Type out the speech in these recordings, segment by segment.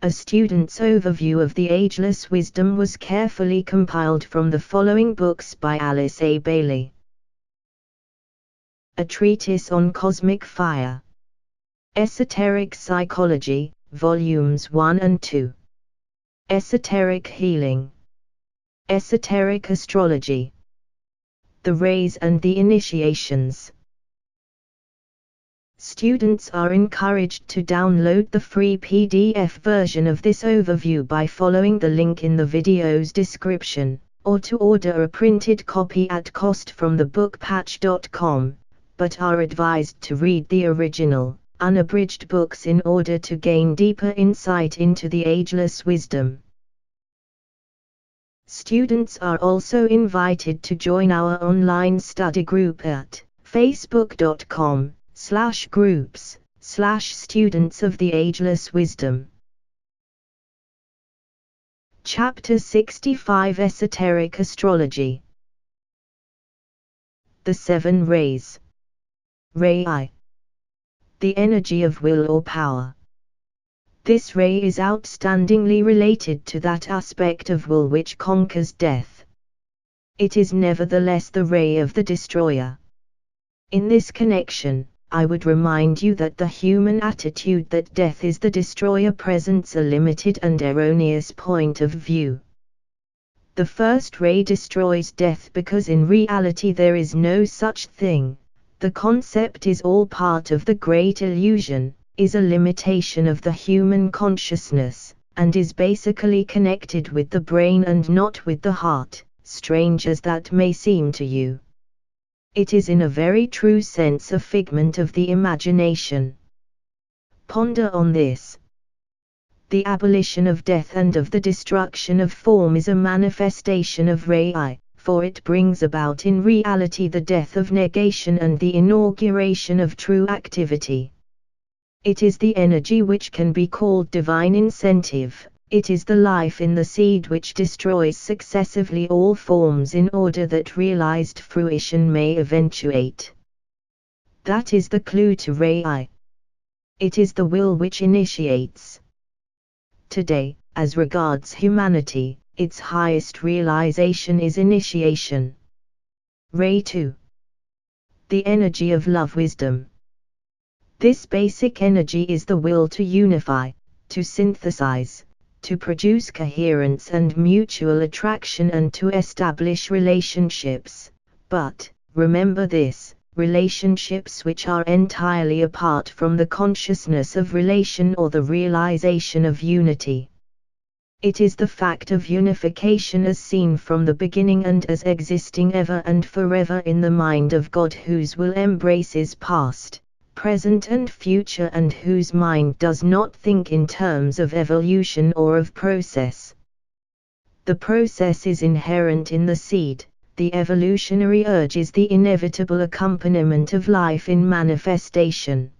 A student's overview of the Ageless wisdom was carefully compiled from the following books by Alice A. Bailey. A Treatise on Cosmic Fire. Esoteric Psychology, Volumes 1 and 2. Esoteric Healing. Esoteric Astrology. The Rays and the Initiations. Students are encouraged to download the free PDF version of this overview by following the link in the video's description, or to order a printed copy at cost from thebookpatch.com, but are advised to read the original, unabridged books in order to gain deeper insight into the ageless wisdom. Students are also invited to join our online study group at facebook.com/groups/students of the ageless wisdom. Chapter 65 Esoteric Astrology. The Seven Rays. Ray I. The energy of will or power. This ray is outstandingly related to that aspect of will which conquers death. It is nevertheless the ray of the destroyer. In this connection, I would remind you that the human attitude that death is the destroyer presents a limited and erroneous point of view. The first ray destroys death because in reality there is no such thing. The concept is all part of the great illusion, is a limitation of the human consciousness, and is basically connected with the brain and not with the heart, strange as that may seem to you. It is in a very true sense a figment of the imagination. Ponder on this. The abolition of death and of the destruction of form is a manifestation of Ray I, for it brings about in reality the death of negation and the inauguration of true activity. It is the energy which can be called divine incentive. It is the life in the seed which destroys successively all forms in order that realized fruition may eventuate. That is the clue to Ray I. It is the will which initiates. Today, as regards humanity, its highest realization is initiation. Ray II. The energy of love wisdom. This basic energy is the will to unify, to synthesize, to produce coherence and mutual attraction and to establish relationships, but, remember this, relationships which are entirely apart from the consciousness of relation or the realization of unity. It is the fact of unification as seen from the beginning and as existing ever and forever in the mind of God, whose will embraces past, present and future, and whose mind does not think in terms of evolution or of process. The process is inherent in the seed, the evolutionary urge is the inevitable accompaniment of life in manifestation.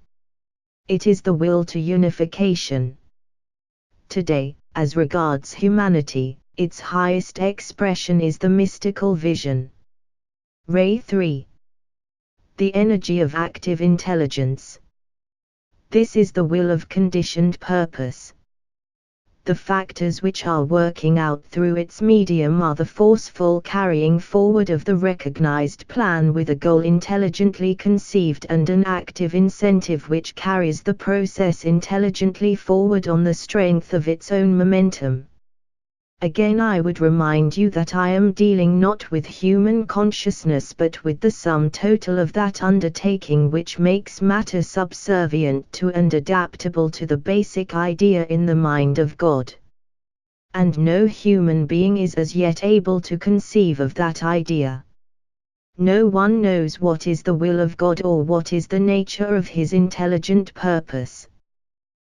It is the will to unification. Today, as regards humanity, its highest expression is the mystical vision. Ray III. The energy of active intelligence. This is the will of conditioned purpose. The factors which are working out through its medium are the forceful carrying forward of the recognized plan with a goal intelligently conceived and an active incentive which carries the process intelligently forward on the strength of its own momentum. Again, I would remind you that I am dealing not with human consciousness but with the sum total of that undertaking which makes matter subservient to and adaptable to the basic idea in the mind of God. And no human being is as yet able to conceive of that idea. No one knows what is the will of God or what is the nature of his intelligent purpose.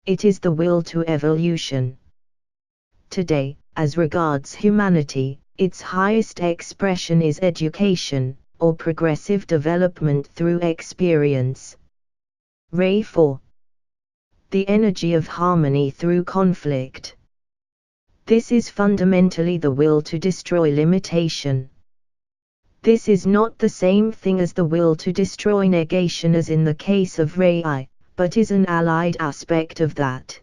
It is the will to evolution. Today, as regards humanity, its highest expression is education, or progressive development through experience. Ray IV. The energy of harmony through conflict. This is fundamentally the will to destroy limitation. This is not the same thing as the will to destroy negation as in the case of Ray I, but is an allied aspect of that.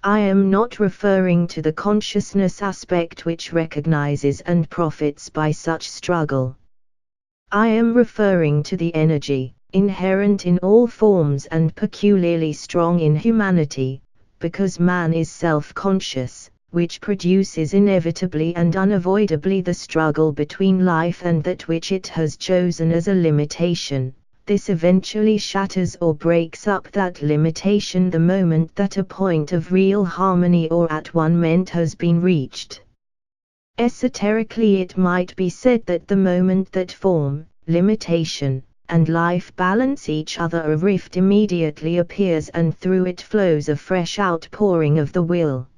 I am not referring to the consciousness aspect which recognizes and profits by such struggle. I am referring to the energy, inherent in all forms and peculiarly strong in humanity, because man is self-conscious, which produces inevitably and unavoidably the struggle between life and that which it has chosen as a limitation. This eventually shatters or breaks up that limitation the moment that a point of real harmony or at-one-ment has been reached. Esoterically, it might be said that the moment that form, limitation, and life balance each other, a rift immediately appears and through it flows a fresh outpouring of the will.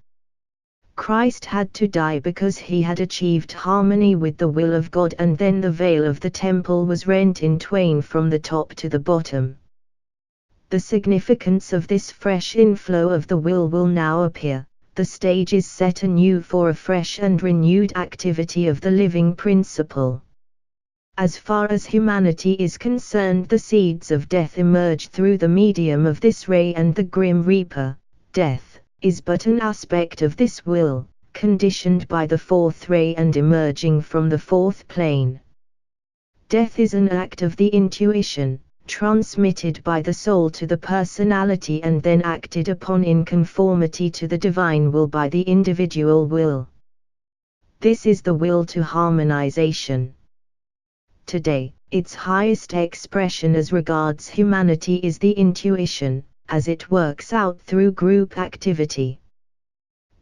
Christ had to die because he had achieved harmony with the will of God, and then the veil of the temple was rent in twain from the top to the bottom. The significance of this fresh inflow of the will now appear. The stage is set anew for a fresh and renewed activity of the living principle. As far as humanity is concerned, the seeds of death emerge through the medium of this ray, and the grim reaper, death, is but an aspect of this will, conditioned by the fourth ray and emerging from the fourth plane. Death is an act of the intuition, transmitted by the soul to the personality and then acted upon in conformity to the divine will by the individual will. This is the will to harmonization. Today, its highest expression as regards humanity is the intuition, as it works out through group activity.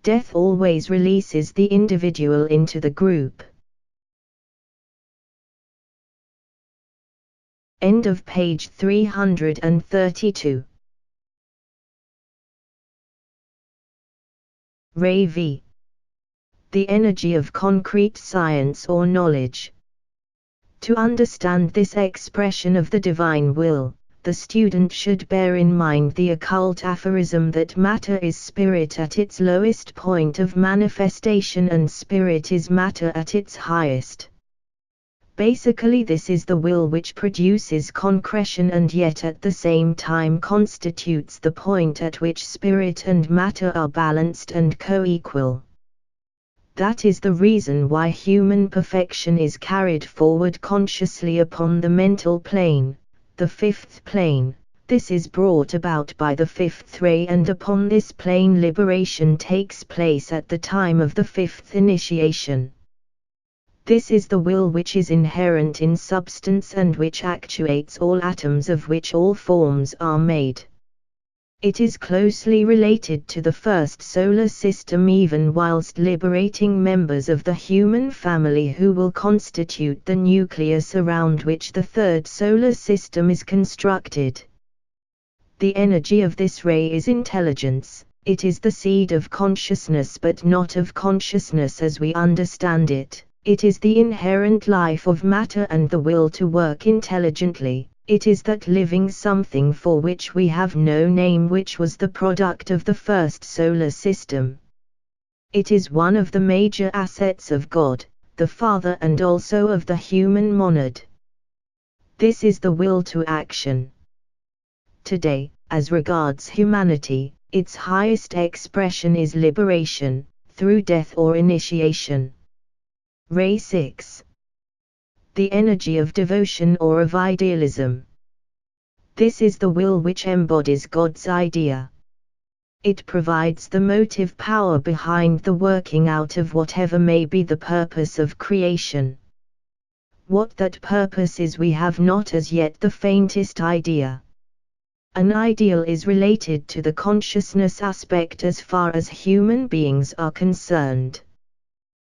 Death always releases the individual into the group. End of page 332. Ray V. The energy of concrete science or knowledge. To understand this expression of the divine will, the student should bear in mind the occult aphorism that matter is spirit at its lowest point of manifestation and spirit is matter at its highest. Basically, this is the will which produces concretion and yet at the same time constitutes the point at which spirit and matter are balanced and co-equal. That is the reason why human perfection is carried forward consciously upon the mental plane, the fifth plane. This is brought about by the fifth ray, and upon this plane liberation takes place at the time of the fifth initiation. This is the will which is inherent in substance and which actuates all atoms of which all forms are made. It is closely related to the first solar system, even whilst liberating members of the human family who will constitute the nucleus around which the third solar system is constructed. The energy of this ray is intelligence. It is the seed of consciousness, but not of consciousness as we understand it. It is the inherent life of matter and the will to work intelligently. It is that living something for which we have no name, which was the product of the first solar system. It is one of the major assets of God, the Father, and also of the human monad. This is the will to action. Today, as regards humanity, its highest expression is liberation, through death or initiation. Ray 6. The energy of devotion or of idealism. This is the will which embodies God's idea. It provides the motive power behind the working out of whatever may be the purpose of creation. What that purpose is, we have not as yet the faintest idea. An ideal is related to the consciousness aspect as far as human beings are concerned.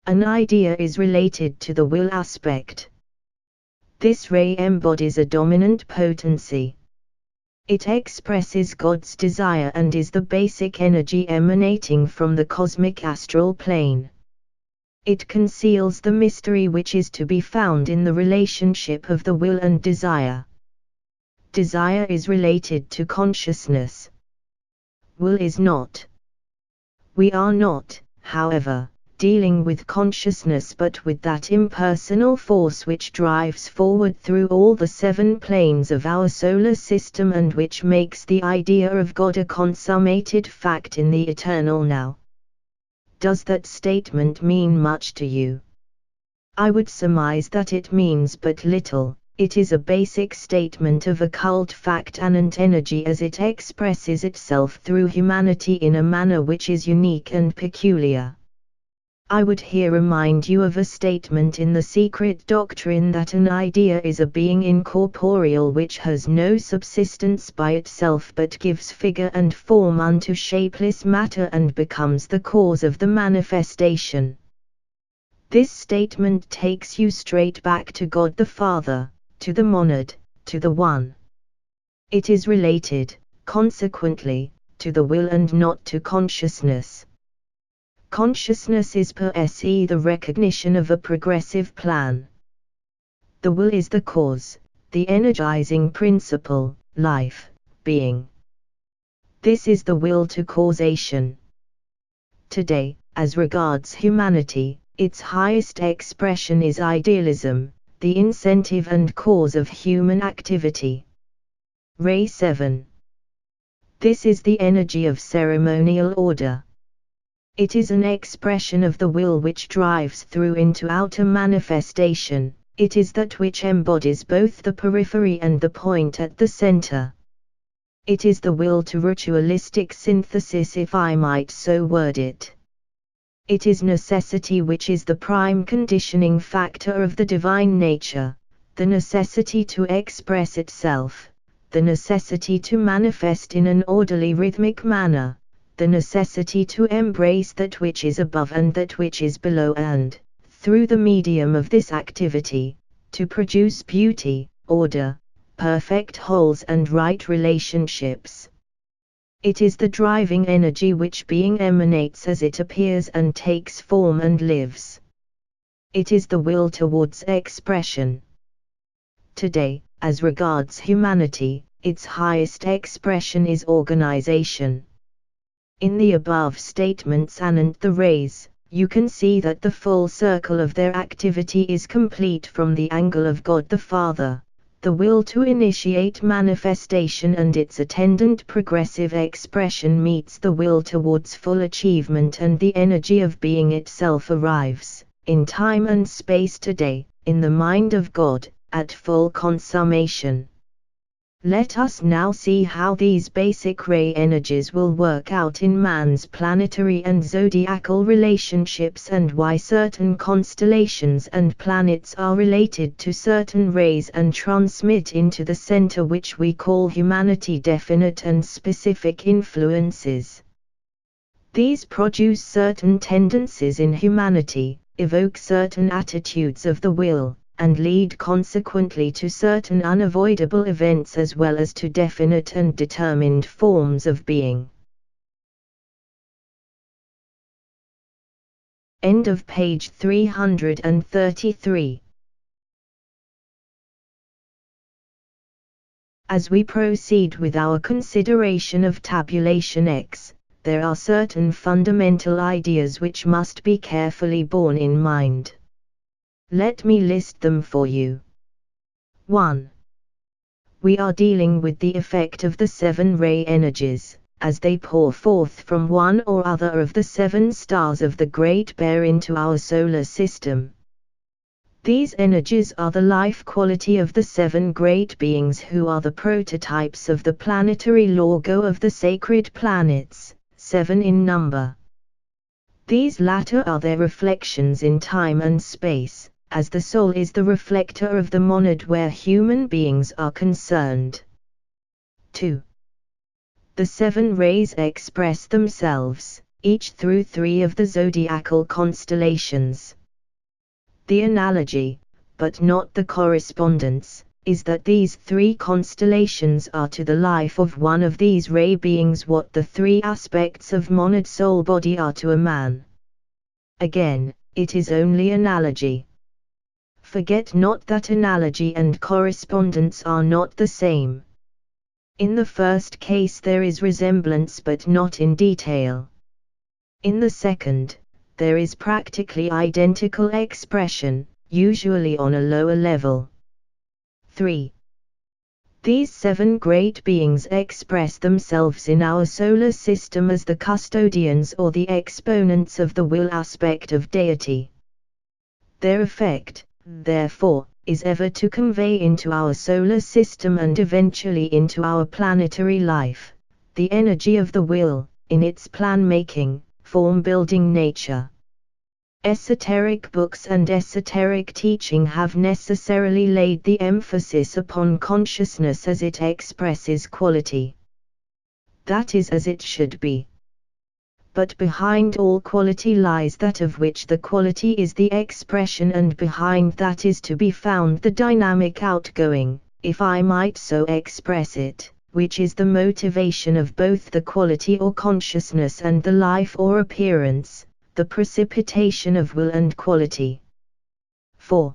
An idea is related to the will aspect. This ray embodies a dominant potency. It expresses God's desire and is the basic energy emanating from the cosmic astral plane. It conceals the mystery which is to be found in the relationship of the will and desire. Desire is related to consciousness. Will is not. We are not, however, dealing with consciousness but with that impersonal force which drives forward through all the 7 planes of our solar system and which makes the idea of God a consummated fact in the eternal now. Does that statement mean much to you? I would surmise that it means but little. It is a basic statement of occult fact and energy as it expresses itself through humanity in a manner which is unique and peculiar. I would here remind you of a statement in the secret doctrine that an idea is a being incorporeal which has no subsistence by itself but gives figure and form unto shapeless matter and becomes the cause of the manifestation. This statement takes you straight back to God the Father, to the monad, to the One. It is related, consequently, to the will and not to consciousness. Consciousness is per se the recognition of a progressive plan. The will is the cause, the energizing principle, life, being. This is the will to causation. Today, as regards humanity, its highest expression is idealism, the incentive and cause of human activity. Ray 7. This is the energy of ceremonial order. It is an expression of the will which drives through into outer manifestation. It is that which embodies both the periphery and the point at the center. It is the will to ritualistic synthesis, if I might so word it. It is necessity which is the prime conditioning factor of the divine nature, the necessity to express itself, the necessity to manifest in an orderly rhythmic manner, the necessity to embrace that which is above and that which is below and, through the medium of this activity, to produce beauty, order, perfect wholes and right relationships. It is the driving energy which being emanates as it appears and takes form and lives. It is the will towards expression. Today, as regards humanity, its highest expression is organization. In the above statements and the rays, you can see that the full circle of their activity is complete from the angle of God the Father, the will to initiate manifestation and its attendant progressive expression meets the will towards full achievement and the energy of being itself arrives, in time and space today, in the mind of God, at full consummation. Let us now see how these basic ray energies will work out in man's planetary and zodiacal relationships and why certain constellations and planets are related to certain rays and transmit into the center which we call humanity definite and specific influences. These produce certain tendencies in humanity, evoke certain attitudes of the will, and lead consequently to certain unavoidable events as well as to definite and determined forms of being. End of page 333. As we proceed with our consideration of tabulation X, there are certain fundamental ideas which must be carefully borne in mind. Let me list them for you. 1. We are dealing with the effect of the 7 ray energies, as they pour forth from one or other of the 7 stars of the Great Bear into our solar system. These energies are the life quality of the 7 great beings who are the prototypes of the planetary logo of the sacred planets, 7 in number. These latter are their reflections in time and space, as the soul is the reflector of the monad where human beings are concerned. 2. The 7 rays express themselves, each through 3 of the zodiacal constellations. The analogy, but not the correspondence, is that these 3 constellations are to the life of one of these ray beings what the 3 aspects of monad soul body are to a man. Again, it is only analogy. Forget not that analogy and correspondence are not the same. In the first case there is resemblance but not in detail. In the second, there is practically identical expression, usually on a lower level. 3. These 7 great beings express themselves in our solar system as the custodians or the exponents of the will aspect of deity. Their effect, therefore, is ever to convey into our solar system and eventually into our planetary life, the energy of the will, in its plan-making, form-building nature. Esoteric books and esoteric teaching have necessarily laid the emphasis upon consciousness as it expresses quality. That is as it should be. But behind all quality lies that of which the quality is the expression, and behind that is to be found the dynamic outgoing, if I might so express it, which is the motivation of both the quality or consciousness and the life or appearance, the precipitation of will and quality. 4.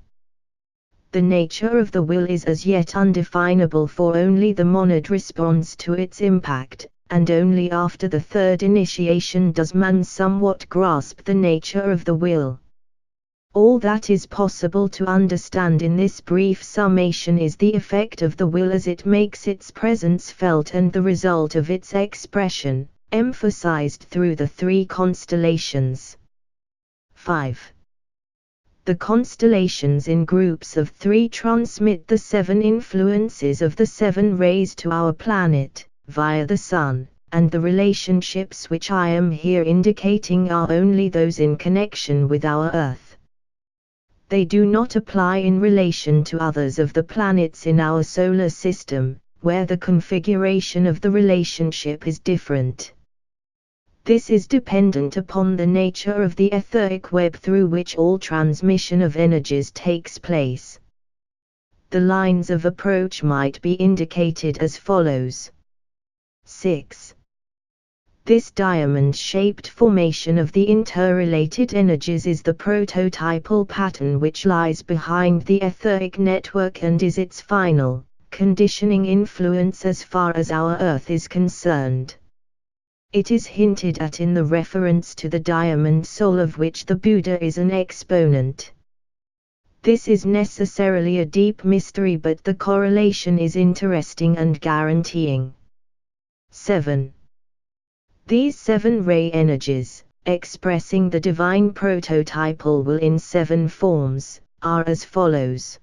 The nature of the will is as yet undefinable, for only the monad responds to its impact, and only after the 3rd initiation does man somewhat grasp the nature of the will. All that is possible to understand in this brief summation is the effect of the will as it makes its presence felt and the result of its expression, emphasized through the 3 constellations. 5. The constellations in groups of 3 transmit the 7 influences of the 7 rays to our planet, via the Sun, and the relationships which I am here indicating are only those in connection with our Earth. They do not apply in relation to others of the planets in our solar system, where the configuration of the relationship is different. This is dependent upon the nature of the etheric web through which all transmission of energies takes place. The lines of approach might be indicated as follows. 6. This diamond-shaped formation of the interrelated energies is the prototypal pattern which lies behind the etheric network and is its final, conditioning influence as far as our Earth is concerned. It is hinted at in the reference to the diamond soul of which the Buddha is an exponent. This is necessarily a deep mystery, but the correlation is interesting and guaranteeing. 7. These 7 ray energies, expressing the divine prototypal will in 7 forms, are as follows.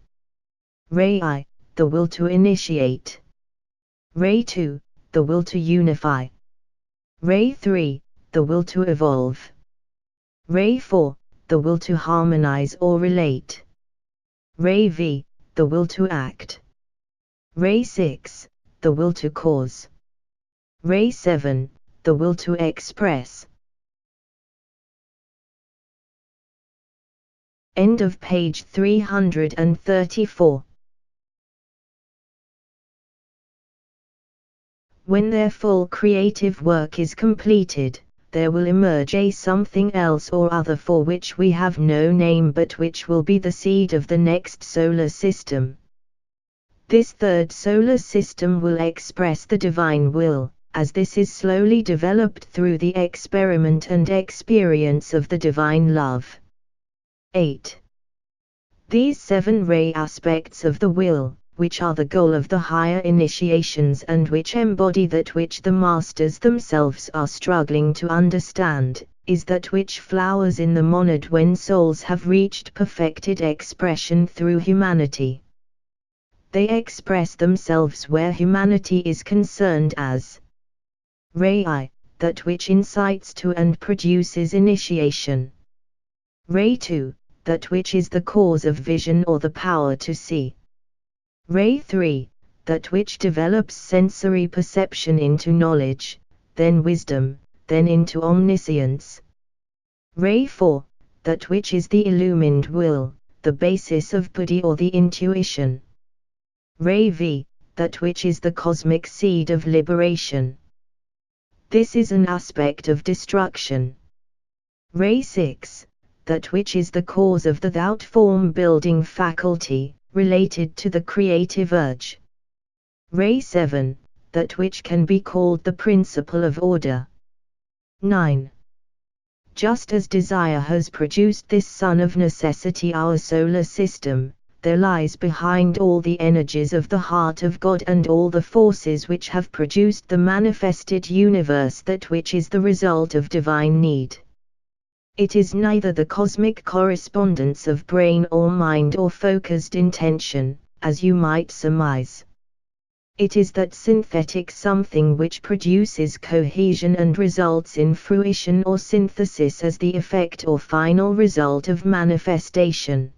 Ray I, the will to initiate. Ray 2, the will to unify. Ray 3, the will to evolve. Ray 4, the will to harmonize or relate. Ray V, the will to act. Ray 6, the will to cause. Ray 7, the will to express. End of page 334. When their full creative work is completed, there will emerge a something else or other for which we have no name, but which will be the seed of the next solar system. This 3rd solar system will express the divine will, as this is slowly developed through the experiment and experience of the divine love. 8. These 7 ray aspects of the will, which are the goal of the higher initiations and which embody that which the masters themselves are struggling to understand, is that which flowers in the monad when souls have reached perfected expression through humanity. They express themselves where humanity is concerned as Ray I, that which incites to and produces initiation. Ray 2, that which is the cause of vision or the power to see. Ray 3, that which develops sensory perception into knowledge, then wisdom, then into omniscience. Ray 4, that which is the illumined will, the basis of buddhi or the intuition. Ray V, that which is the cosmic seed of liberation. This is an aspect of destruction. Ray 6, that which is the cause of the thought form building faculty, related to the creative urge. Ray 7, that which can be called the principle of order. 9. Just as desire has produced this sun of necessity, our solar system, there lies behind all the energies of the heart of God and all the forces which have produced the manifested universe, that which is the result of divine need. It is neither the cosmic correspondence of brain or mind or focused intention, as you might surmise. It is that synthetic something which produces cohesion and results in fruition or synthesis as the effect or final result of manifestation.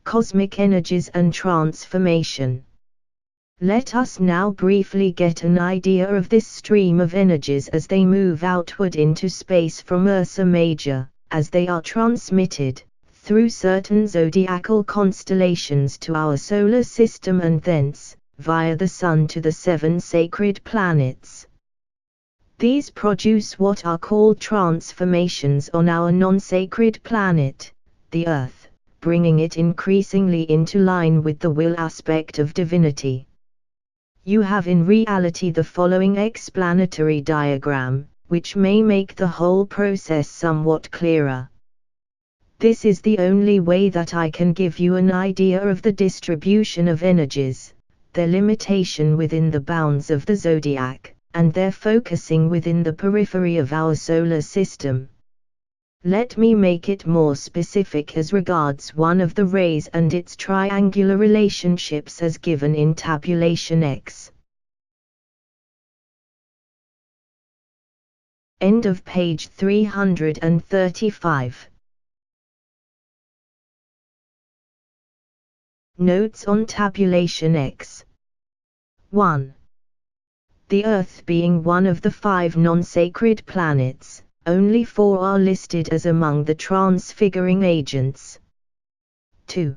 Cosmic energies and transformation. Let us now briefly get an idea of this stream of energies as they move outward into space from Ursa Major, as they are transmitted, through certain zodiacal constellations to our solar system and thence, via the Sun to the 7 sacred planets. These produce what are called transformations on our non-sacred planet, the Earth, bringing it increasingly into line with the will aspect of divinity. You have in reality the following explanatory diagram, which may make the whole process somewhat clearer. This is the only way that I can give you an idea of the distribution of energies, their limitation within the bounds of the zodiac, and their focusing within the periphery of our solar system. Let me make it more specific as regards one of the rays and its triangular relationships as given in tabulation X. End of page 335. Notes on tabulation X. 1. The Earth being one of the 5 non-sacred planets, only 4 are listed as among the transfiguring agents. 2.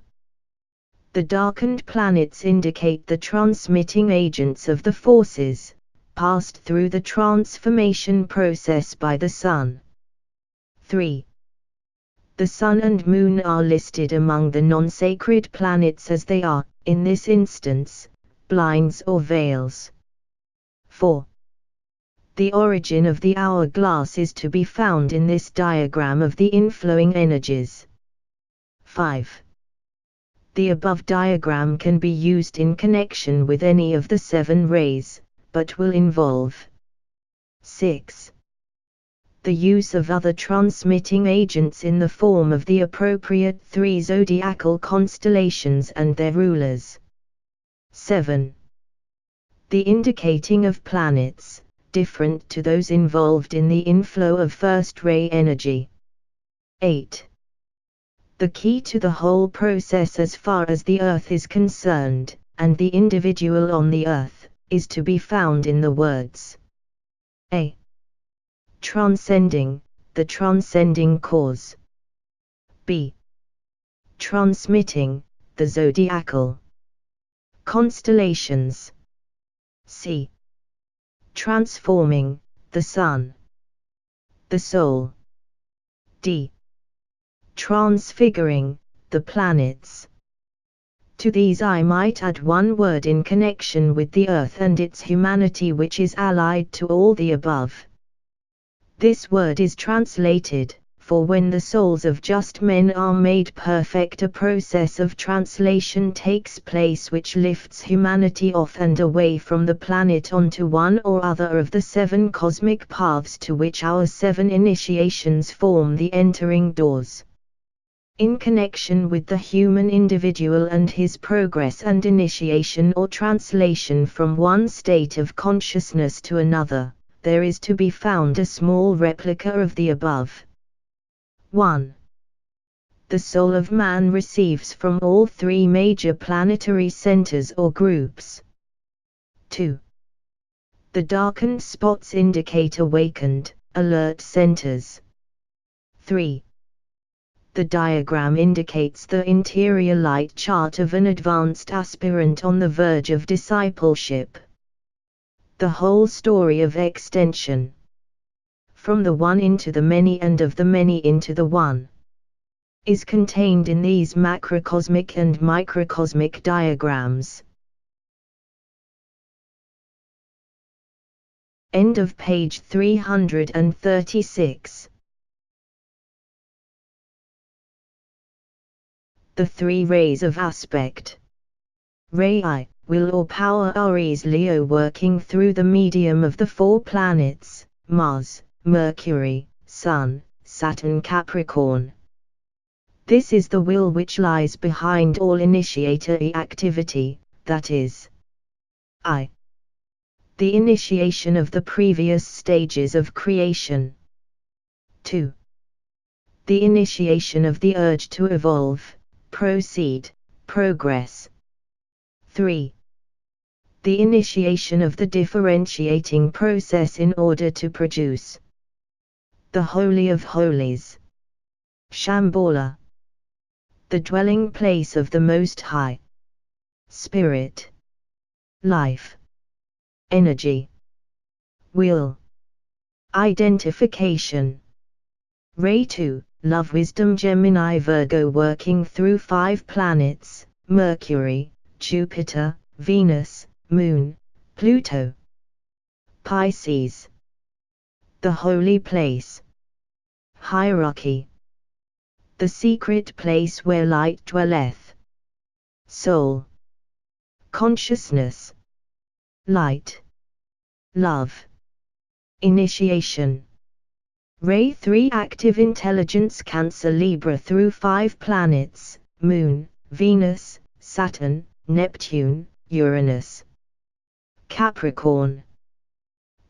The darkened planets indicate the transmitting agents of the forces, passed through the transformation process by the Sun. 3. The Sun and Moon are listed among the non-sacred planets as they are, in this instance, blinds or veils. 4. The origin of the hourglass is to be found in this diagram of the inflowing energies. 5. The above diagram can be used in connection with any of the 7 rays, but will involve 6. The use of other transmitting agents in the form of the appropriate 3 zodiacal constellations and their rulers. 7. The indicating of planets, different to those involved in the inflow of first-ray energy. 8. The key to the whole process as far as the Earth is concerned, and the individual on the Earth, is to be found in the words A. Transcending, the transcending cause. B. Transmitting, the zodiacal constellations. C. Transforming, the Sun, the soul. D. Transfiguring, the planets. To these I might add one word in connection with the Earth and its humanity which is allied to all the above. This word is translated, for when the souls of just men are made perfect, a process of translation takes place which lifts humanity off and away from the planet onto one or other of the 7 cosmic paths to which our 7 initiations form the entering doors. In connection with the human individual and his progress and initiation or translation from one state of consciousness to another, there is to be found a small replica of the above. 1. The soul of man receives from all 3 major planetary centers or groups. 2. The darkened spots indicate awakened, alert centers. 3. The diagram indicates the interior light chart of an advanced aspirant on the verge of discipleship. The whole story of extension, from the one into the many and of the many into the one, is contained in these macrocosmic and microcosmic diagrams. End of page 336. The three rays of aspect. Ray I, will or power Aries Leo, working through the medium of the four planets, Mars, Mercury, Sun, Saturn, Capricorn. This is the will which lies behind all initiatory activity, that is, I. The initiation of the previous stages of creation. 2. The initiation of the urge to evolve, proceed, progress. 3. The initiation of the differentiating process in order to produce the Holy of Holies, Shambhala, the dwelling place of the Most High, Spirit, Life, Energy, Will, Identification. Ray 2, Love, Wisdom, Gemini, Virgo, working through 5 planets, Mercury, Jupiter, Venus, Moon, Pluto. Pisces, the holy place, hierarchy, the secret place where light dwelleth, soul, consciousness, light, love, initiation. Ray 3, active intelligence, Cancer, Libra, through 5 planets, Moon, Venus, Saturn, Neptune, Uranus. Capricorn,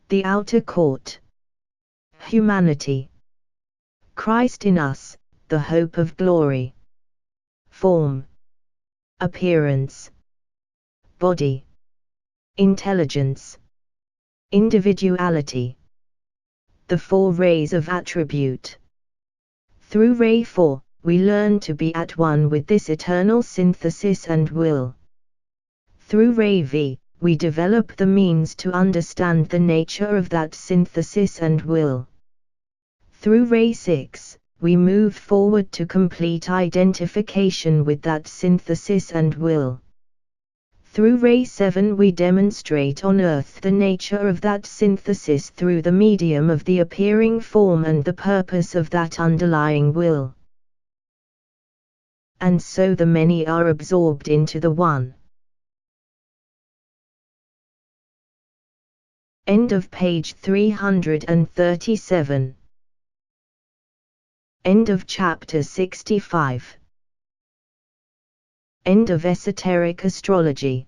the outer court, humanity, Christ in us, the hope of glory, form, appearance, body, intelligence, individuality. The 4 rays of attribute. Through Ray 4, we learn to be at one with this eternal synthesis and will. Through Ray V, we develop the means to understand the nature of that synthesis and will. Through Ray 6, we move forward to complete identification with that synthesis and will. Through Ray 7, we demonstrate on earth the nature of that synthesis through the medium of the appearing form and the purpose of that underlying will. And so the many are absorbed into the one. End of page 337. End of chapter 65. End of Esoteric Astrology.